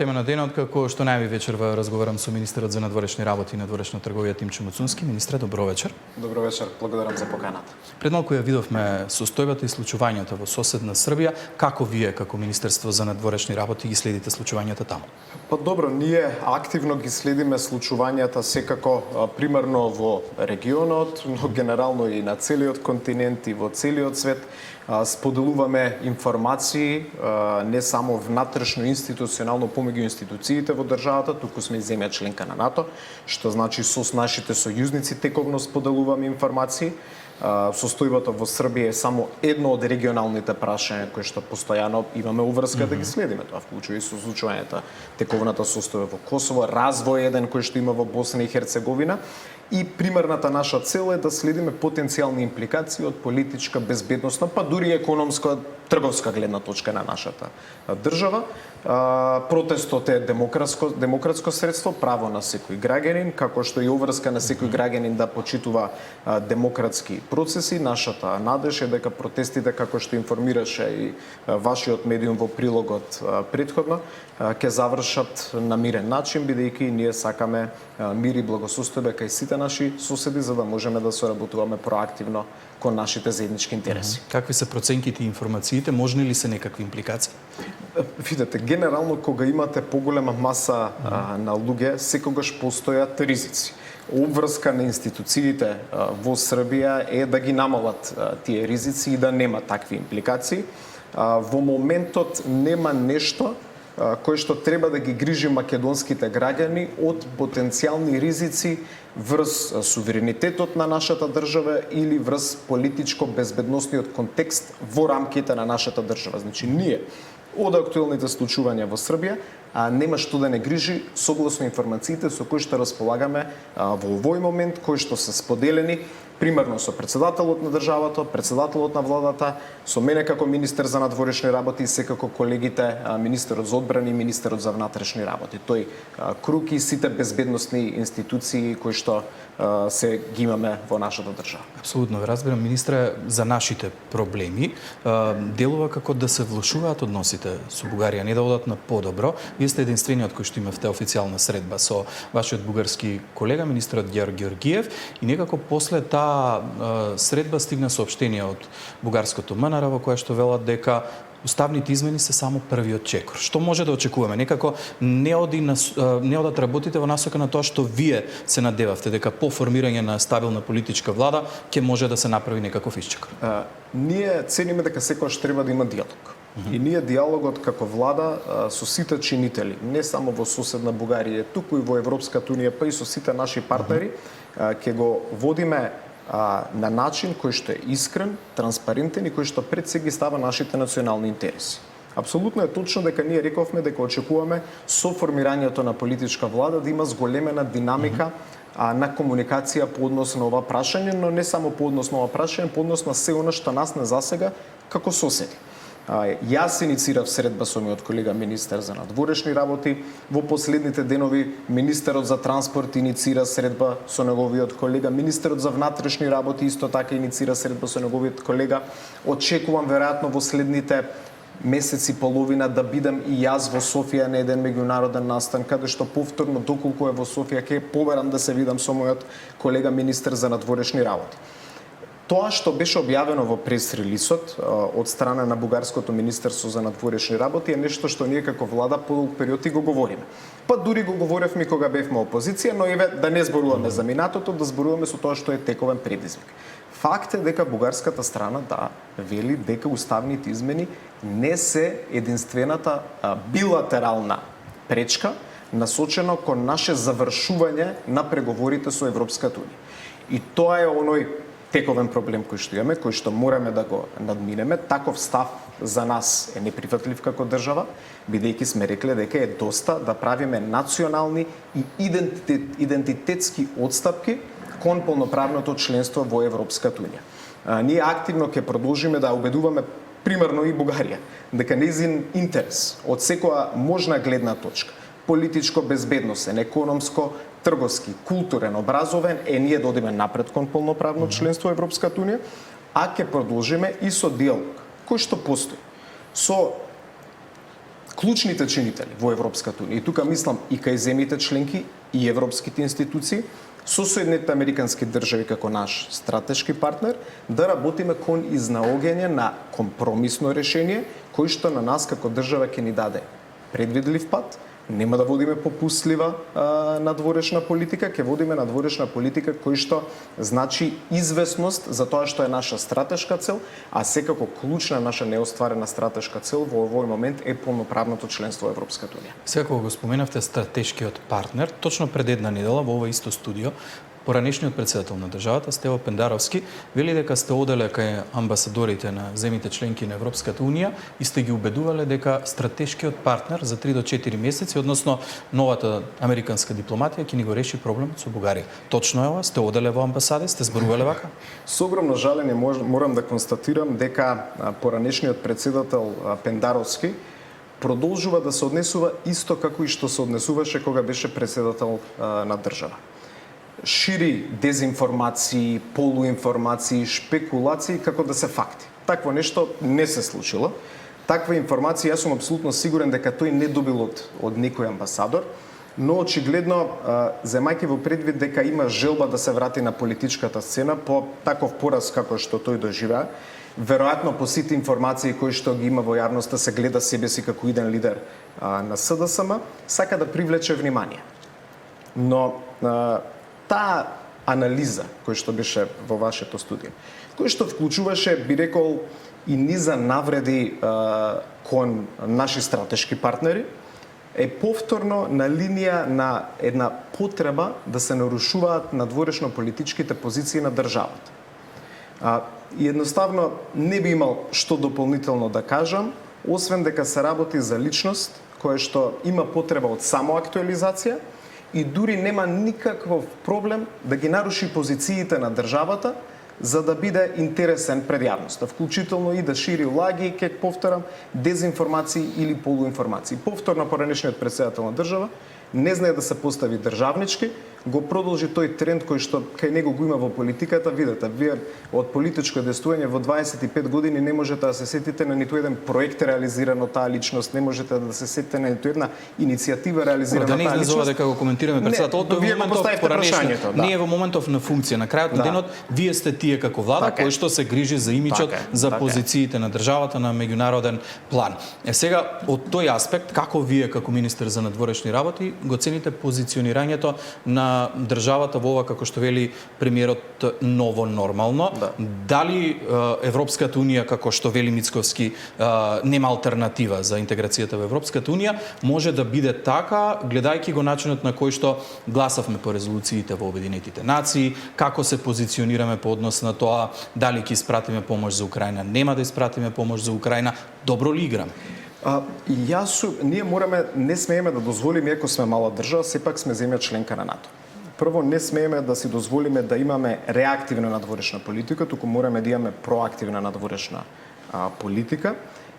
Тема на денот, како што најави вечерва разговарам со министерот за надворешни работи и надворешна трговија Тимчо Мацунски. Министре, добро вечер. Добро вечер, благодарам за поканата. Пред малку ја видовме состојбата и случувањата во соседна Србија. Како вие, како Министерство за надворешни работи, ги следите случувањата таму? Па добро, ние активно ги следиме случувањата секако примерно во регионот, но генерално и на целиот континент и во целиот свет. Споделуваме информации не само внатрешно институционално помеѓу институциите во државата, туку сме и земја членка на НАТО, што значи со нашите сојузници тековно споделуваме информации. Состојбата во Србија е само едно од регионалните прашања кои што постојано имаме уврска да ги следиме. Тоа вклучува и со случувањата тековната состојба во Косово, развој еден кој што има во Босна и Херцеговина. И примерната наша цел е да следиме потенцијални импликации од политичка, безбедносна, па дури економска, трговска гледна точка на нашата држава. Протестот е демократско средство, право на секој граѓанин, како што и уврска на секој граѓанин да почитува демократски процеси. Нашата надеж е дека протестите, како што информираше и вашиот медиум во прилогот претходно, ќе завршат на мирен начин, бидејќи ние сакаме мир и благосостојба кај сите наши соседи, за да можеме да соработуваме проактивно кон нашите заеднички интереси. Какви се проценките и информациите? Можни ли се некакви импликации? Видете, генерално кога имате поголема маса на луѓе, секогаш постојат ризици. Обврска на институциите во Србија е да ги намалат тие ризици и да нема такви импликации. Во моментот нема нешто кој што треба да ги грижи македонските граѓани од потенцијални ризици врз суверенитетот на нашата држава или врз политичко-безбедносниот контекст во рамките на нашата држава. Значи, ние од актуелните случувања во Србија нема што да не грижи согласно информациите со кои што располагаме во овој момент, кои што се споделени примерно со председателот на државата, председателот на владата, со мене како министер за надворешни работи и секако колегите министерот за одбрана и министерот за внатрешни работи. Тој круг и сите безбедносни институции кои што се ги имаме во нашата држава. Апсолутно ве разбирам, министре, за нашите проблеми делува како да се влошуваат односите со Бугарија, не да одат на подобро. Вие сте единствениот кој што имавте официјална средба со вашиот бугарски колега, министерот Георг Георгиев, и некако после таа средба стигна соопштение од бугарското МНР во кое што велат дека уставните измени се само првиот чекор. Што може да очекуваме? Некако не одат работите во насока на тоа што вие се надевавте, дека по формирање на стабилна политичка влада ќе може да се направи некаков исчекор. Ние цениме дека секогаш треба да има диалог. И ние диалогот како влада со сите чинители, не само во соседна Бугарија, туку и во Европската унија, па и со сите наши партнери, ќе го водиме на начин кој што е искрен, транспарентен и кој што пред се ги става нашите национални интереси. Апсолутно е точно дека ние рековме дека очекуваме со формирањето на политичка влада да има зголемена динамика на комуникација по однос на ова прашање, но не само по однос на ова прашање, по однос на се она што нас не засега како соседи. Јас иницирав средба со мојот колега министер за надворешни работи. Во последните денови министерот за транспорт иницира средба со неговиот колега. Министерот за внатрешни работи исто така иницира средба со неговиот колега. Очекувам веројатно во следните месеци половина да бидам и јас во Софија на еден меѓународен настан, каде што повторно, доколку е во Софија, ќе побарам да се видам со мојот колега министер за надворешни работи. Тоа што беше објавено во прес-релисот од страна на бугарското министерство за надворешни работи е нешто што ние како влада подолг период и го говориме. Па дури го говоревме кога бевме опозиција, но еве да не зборуваме за минатото, да зборуваме со тоа што е тековен предизвик. Факт е дека бугарската страна вели дека уставните измени не се единствената билатерална пречка насочено кон наше завршување на преговорите со Европската унија. И тоа е оној тековен проблем кој што имаме, кој што мораме да го надминеме. Таков став за нас е неприфатлив како држава, бидејќи сме рекле дека е доста да правиме национални и идентитетски отстапки кон полноправното членство во Европската унија. Ние активно ќе продолжиме да убедуваме примерно и Бугарија дека нејзин интерес од секоја можна гледна точка, политичко безбедносен, економско, трговски, културен, образовен, ние да одиме напред кон полноправно членство во Европската унија, а ќе продолжиме и со диалог кој што постои со клучните чинители во Европската унија, и тука мислам и кај земјите членки и европските институции, со Соединетите американски држави како наш стратешки партнер, да работиме кон изнаоѓање на компромисно решение, кој што на нас како држава ќе ни даде предвидлив пат. Нема да водиме попустлива надворешна политика, ќе водиме надворешна политика кој што значи известност за тоа што е наша стратешка цел, а секако клучна наша неостварена стратешка цел во овој момент е полноправното членство во Европската унија. Сега кога го споменавте стратешкиот партнер, точно пред една недела во ова исто студио, поранешниот претседател на државата, Стево Пендаровски, вели дека сте оделе кај амбасадорите на земјите членки на Европската унија и сте ги убедувале дека стратешкиот партнер за 3 до 4 месеци, односно новата американска дипломатија, ќе ни го реши проблемот со Бугарија. Точно е ова? Сте оделе во амбасади? Сте зборувале вака? Со огромно жалење морам да констатирам дека поранешниот претседател Пендаровски продолжува да се однесува исто како и што се однесуваше кога беше претседател на држава. Шири дезинформации, полуинформации, шпекулации како да се факти. Такво нешто не се случило. Таква информација, јас сум апсолутно сигурен дека тој не добил од некој амбасадор, но очигледно, земајќи во предвид дека има желба да се врати на политичката сцена по таков пораз како што тој доживеа, веројатно по сите информации кои што ги има во јавноста, се гледа себе си како иден лидер на СДСМ, сака да привлече внимание. Но таа анализа која што беше во вашето студио, кој што вклучуваше, би рекол, и низа навреди кон наши стратешки партнери, е повторно на линија на една потреба да се нарушуваат надворешно политичките позиции на државата. И едноставно не би имал што дополнително да кажам, освен дека се работи за личност која што има потреба од самоактуализација и дури нема никаков проблем да ги наруши позициите на државата за да биде интересен пред јавноста, вклучително и да шири лаги, ќе повторам, дезинформации или полуинформации. Повторно поранешниот претседател на држава не знае да се постави државнички, го продолжи тој тренд кој што кај него го има во политиката. Видете, вие од политичко действување во 25 години не можете да се сетите на ниту еден проект реализиран од таа личност, не можете да се сетите на ниту една иницијатива реализирана од таа личност. Да не дека го коментираме претседателот, вие го поставивте прашањето, да. Не е во моментов на функција. На крајот на денот вие сте тие како влада кои што се грижи за имиџот, за позициите на државата на меѓународен план. Сега од тој аспект, како вие како министер за надворешни работи го цените позиционирањето на државата во ова, како што вели премиерот, ново нормално? Да. Дали Европската унија, како што вели Мицковски, нема алтернатива за интеграцијата во Европската унија, може да биде така, гледајќи го начинот на кој што гласавме по резолуциите во Обединетите нации, како се позиционираме по однос на тоа, дали ќе испратиме помош за Украина, нема да испратиме помош за Украина, добро ли играме? Ние не смееме да дозволиме, ако сме мала држава, сепак сме земја членка на НАТО. Прво, не смееме да си дозволиме да имаме реактивна надворешна политика, туку мораме да имаме проактивна надворешна политика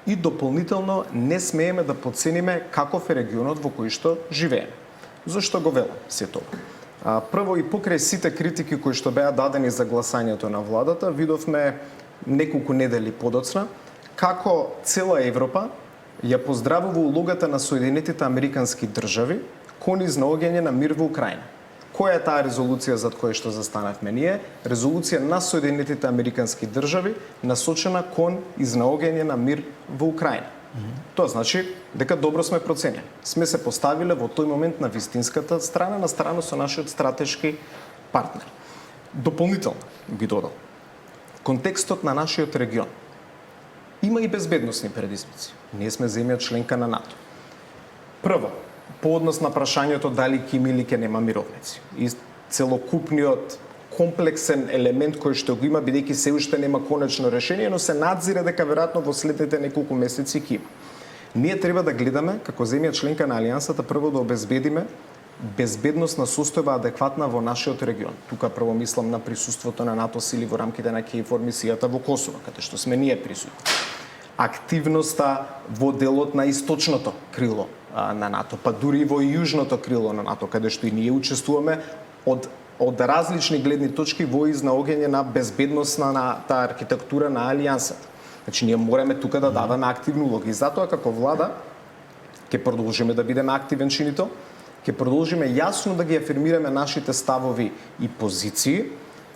и дополнително не смееме да подцениме каков е регионот во кој што живееме. Зошто го велам се тоа? Прво, и покрај сите критики кои што беа дадени за гласањето на владата, видовме неколку недели подоцна како цела Европа ја поздравува улогата на Соединетите американски држави кон изнаоѓање на мир во Украина. Која е таа резолуција за која што застанавме ние? Резолуција на Соединетите американски држави насочена кон изнаоѓање на мир во Украина. Тоа значи дека добро сме проценени. Сме се поставиле во тој момент на вистинската страна, на страна со нашиот стратешки партнер. Дополнително би додал контекстот на нашиот регион. Има и безбедносни предизвици. Ние сме земја членка на НАТО. Прво, по однос на прашањето дали ќе има или ќе нема мировници. И целокупниот комплексен елемент кој што го има, бидејќи се уште нема конечно решение, но се надзира дека веројатно во следните неколку месеци ќе има. Ние треба да гледаме како земја членка на Алијансата прво да обезбедиме безбедносна состојба адекватна во нашиот регион. Тука прво мислам на присуството на НАТО сили во рамките на КФОР мисијата во Косово, каде што сме ние присутни. Активноста во делот на источното крило на НАТО, па дури и во јужното крило на НАТО, каде што и ние учествуваме од различни гледни точки во изнаоѓање на безбедносна на таа архитектура на Алијансата. Значи ние мораме тука да даваме активна улога и затоа како влада ќе продолжиме да бидеме активен чинител, ќе продолжиме јасно да ги афирмираме нашите ставови и позиции,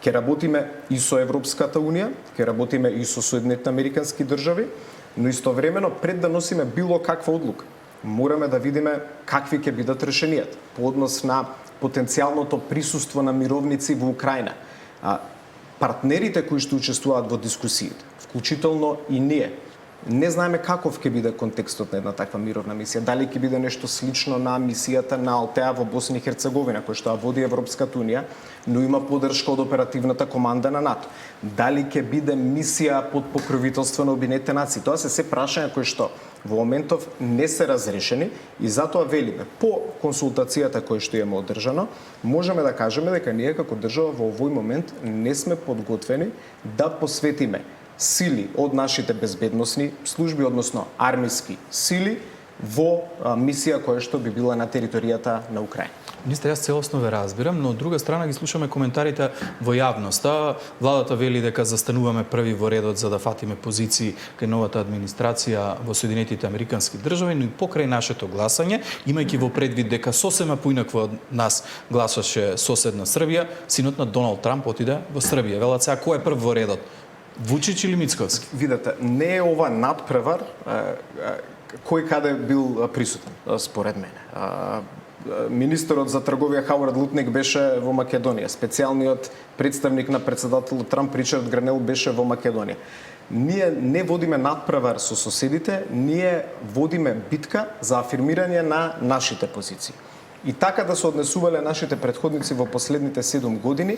ќе работиме и со Европската Унија, ќе работиме и со Соединетите Американски држави, но истовремено пред да носиме било каква одлука, мораме да видиме какви ќе бидат решенијата по однос на потенцијалното присуство на мировници во Украина. Партнерите кои што учествуваат во дискусиите, вклучително и ние, не знаеме каков ќе биде контекстот на една таква мировна мисија. Дали ќе биде нешто слично на мисијата на Алтеа во Босна и Херцеговина, која што ја води Европската Унија, но има поддршка од оперативната команда на НАТО. Дали ќе биде мисија под покровителство на Обединетите нации? Тоа се прашања кои што во моментов не се разрешени и затоа велиме по консултацијата која што имаме одржано, можеме да кажеме дека ние како држава во овој момент не сме подготвени да посветиме сили од нашите безбедносни служби, односно армиски сили, во мисија која што би била на територијата на Украина. Министре, јас целосно ве разбирам, но од друга страна ги слушаме коментарите во јавноста. Владата вели дека застануваме први во редот за да фатиме позиции кај новата администрација во Соединетите Американски држави, но и покрај нашето гласање, имајќи во предвид дека сосема поинакво од нас гласаше соседна Србија, синот на Доналд Трамп отиде во Србија. Велат сега кој е прв во редот? Вучич или Мицковски? Видете, не е ова надпревар кој каде бил присутен, според мене. Министерот за трговија Хауард Лутник беше во Македонија. Специјалниот представник на председателот Трамп Ричард Гранел беше во Македонија. Ние не водиме надпревар со соседите, ние водиме битка за афирмирање на нашите позиции. И така да се однесувале нашите претходници во последните 7 години,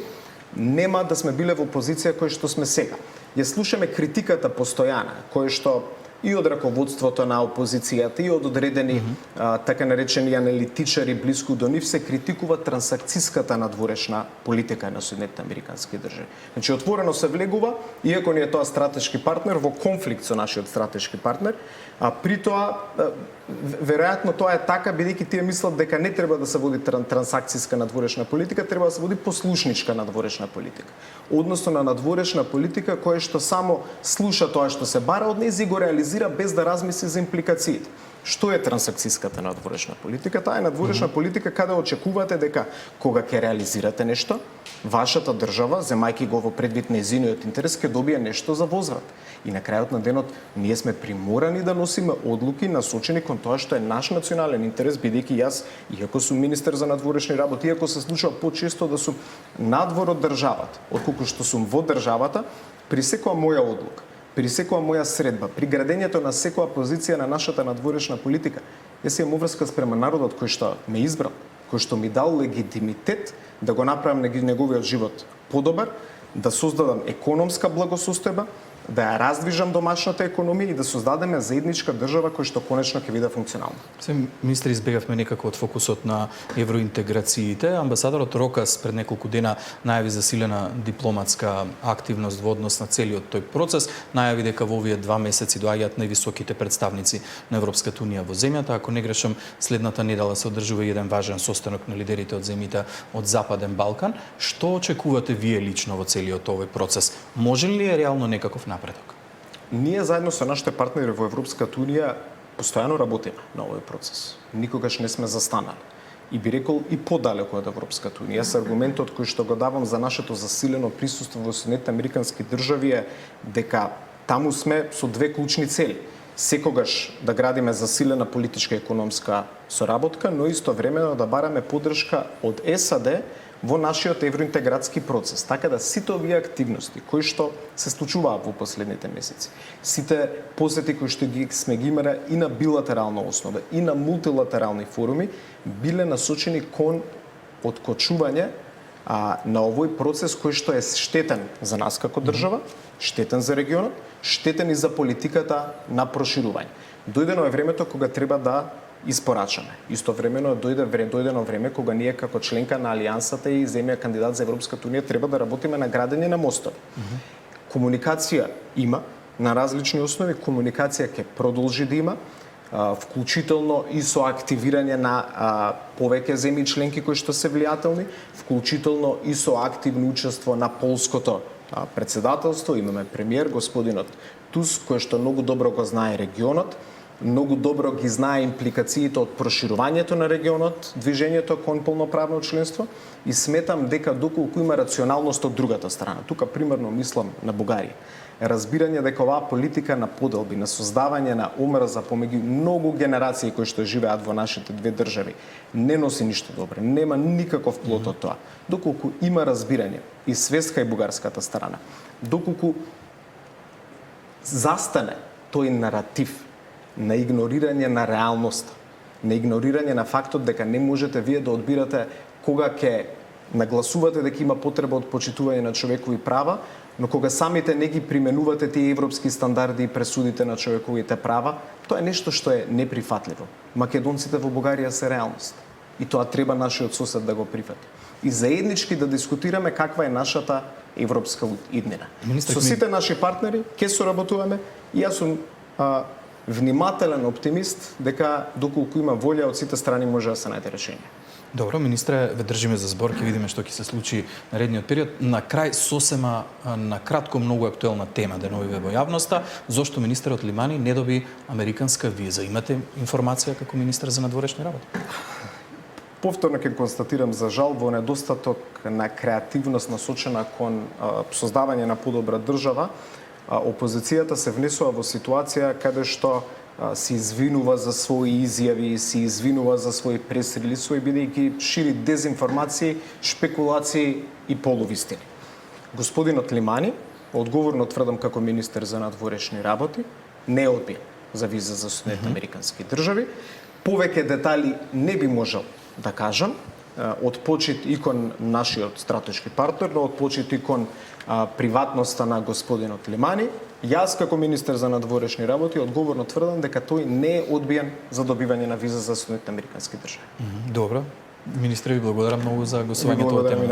нема да сме биле во позиција која што сме сега. Ја слушаме критиката постојана, која што и од раководството на опозицијата и од одредени така наречени аналитичари блиску до нив се критикува трансакцијската надворешна политика на Соединетите Американски држави. Значи отворено се влегува, иако ни е тоа стратешки партнер, во конфликт со нашиот стратешки партнер, а при тоа веројатно тоа е така бидејќи тие мислат дека не треба да се води трансакцијска надворешна политика, треба да се води послушничка надворешна политика. Односно на надворешна политика која што само слуша тоа што се бара од нејзи и го реализира без да размисли за импликациите. Што е трансакцијската надворешна политика? Таа е надворешна политика каде очекувате дека кога ќе реализирате нешто, вашата држава, земајќи го во предвид нејзиниот интерес, ќе добие нешто за возврат. И на крајот на денот ние сме приморани да носиме одлуки насочени кон тоа што е наш национален интерес, бидејќи јас, иако сум министер за надворешни работи, иако се случува почесто да сум надвор од државата, отколку што сум во државата, при секоја моја одлука, при секоја моја средба, при градењето на секоја позиција на нашата надворешна политика, јас имам обврска спрема народот кој што ме избрал, кој што ми дал легитимитет да го направам неговиот живот подобар, да создадам економска благосостојба, да ја раздвижам домашната економија и да создадеме заедничка држава која што конечно ќе биде функционална. Министри, избегавме некако од фокусот на евроинтеграциите. Амбасадорот Рокас пред неколку дена најави засилена дипломатска активност во однос на целиот тој процес. Најави дека во овие 2 месеци доаѓаат највисоките представници на Европската Унија во земјата. Ако не грешам, следната недела се одржува еден важен состанок на лидерите од земјите од Западен Балкан. Што очекувате вие лично во целиот овој процес? Може ли е реално некаков напредок? Ние заедно со нашите партнери во Европската Унија постојано работиме на овој процес. Никогаш не сме застанали. И би рекол и подалеку од Европската Унија. Јас аргументот кој што го давам за нашето засилено присуство во Соединетите Американски држави е дека таму сме со 2 клучни цели. Секогаш да градиме засилена политичка и економска соработка, но истовремено да бараме поддршка од САД во нашиот евроинтегратски процес, така да сите овие активности кои што се случуваат во последните месеци, сите посети кои што сме ги имале и на билатерална основа и на мултилатерални форуми, биле насочени кон откочување на овој процес кој што е штетен за нас како држава, штетен за регионот, штетен и за политиката на проширување. Дојдено е времето кога треба да испорачаме. Истовремено дојдено време кога ние како членка на алијансата и земја кандидат за Европската Унија треба да работиме на градење на мостови. Комуникација има на различни основи, комуникација ќе продолжи да има, вклучително и со активирање на повеќе земји членки кои што се влијателни, вклучително и со активно учество на полското председателство. Имаме премиер господинот Туск кој што многу добро го знае регионот многу добро ги знае импликациите од проширувањето на регионот, движењето кон полноправно членство и сметам дека доколку има рационалност од другата страна, тука примерно мислам на Бугарија, разбирање дека оваа политика на поделби, на создавање на омрза помеѓу многу генерации кои што живеат во нашите две држави, не носи ништо добро, нема никаков плод од тоа. Доколку има разбирање и свеска и бугарската страна, доколку застане тој наратив на игнорирање на реалноста, на игнорирање на фактот дека не можете вие да одбирате кога ќе нагласувате дека има потреба од почитување на човекови права, но кога самите не ги применувате тие европски стандарди и пресудите на човековите права, тоа е нешто што е неприфатливо. Македонците во Бугарија се реалност и тоа треба нашиот сосед да го прифати. И заеднички да дискутираме каква е нашата европска иднина. Со сите наши партнери ќе соработуваме и јас сум внимателен оптимист дека доколку има волја од сите страни може да се најде решение. Добро, министре, ве држиме за збор, ќе видиме што ќе се случи наредниот период. На крај сосема на кратко многу актуелна тема деновиве во јавноста, зошто министерот Лимани не доби американска виза. Имате информација како министер за надворешни работи? Повторно ќе констатирам, за жал, во недостаток на креативност насочена кон создавање на подобра држава, опозицијата се внесува во ситуација каде што се извинува за своји изјави, се извинува за своји пресрелисови, бидејќи шири дезинформации, шпекулации и полувистини. Господинот Лимани, одговорно тврдам како министер за надворешни работи, не одбија за виза за Соединените американски држави. Повеќе детали не би можел да кажам, од почит и кон нашиот стратешки партнер, но од почит и кон приватноста на господинот Лимани. Јас како министер за надворешни работи одговорно тврдам дека тој не е одбиен за добивање на виза за Соединените американски држави. Добро. Министре, ви благодарам многу за гостувањето во тема.